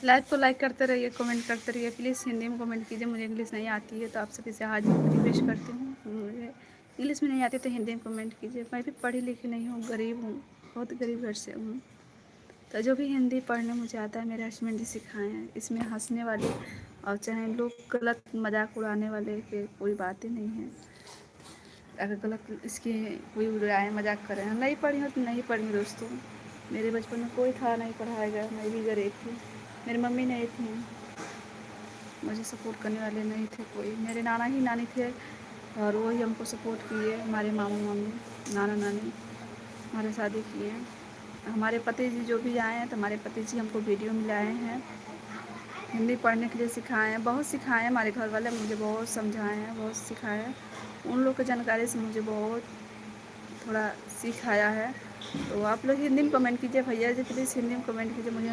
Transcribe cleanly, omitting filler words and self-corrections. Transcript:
Live को like करते रहिए, कमेंट करते रहिए। प्लीज़ हिंदी में कमेंट कीजिए। मुझे इंग्लिश नहीं आती है, तो आप सभी से हाथ रिक्वेस्ट करती हूँ, मुझे इंग्लिश में नहीं आती तो हिंदी में कमेंट कीजिए। मैं भी पढ़ी लिखी नहीं हूँ, गरीब हूँ, बहुत गरीब घर से हूँ। तो जो भी हिंदी पढ़ने मुझे आता है, मेरे हस्बैंड जी सिखाए हैं। इसमें हंसने वाले और चाहे लोग गलत मजाक उड़ाने वाले के कोई बात ही नहीं है। अगर गलत इसकी कोई उड़ाए मजाक करें, नहीं पढ़ी हो तो नहीं पढ़ी दोस्तों। मेरे बचपन में कोई था नहीं पढ़ाएगा, मैं भी गरीब थी, मेरी मम्मी नहीं थी, मुझे सपोर्ट करने वाले नहीं थे कोई। मेरे नाना ही नानी थे और वही हमको सपोर्ट किए। हमारे मामू मामी, नाना नानी हमारे शादी किए। हमारे पति जी जो भी आए हैं, तो हमारे पति जी हमको वीडियो में लाए हैं, हिंदी पढ़ने के लिए सिखाए हैं, बहुत सिखाए हैं। हमारे घर वाले मुझे बहुत समझाए हैं, बहुत सिखाए हैं। उन लोग की जानकारी से मुझे बहुत थोड़ा सीख आया है। तो आप लोग हिंदी में कमेंट कीजिए भैया जी, प्लीज़ हिंदी में कमेंट कीजिए। मुझे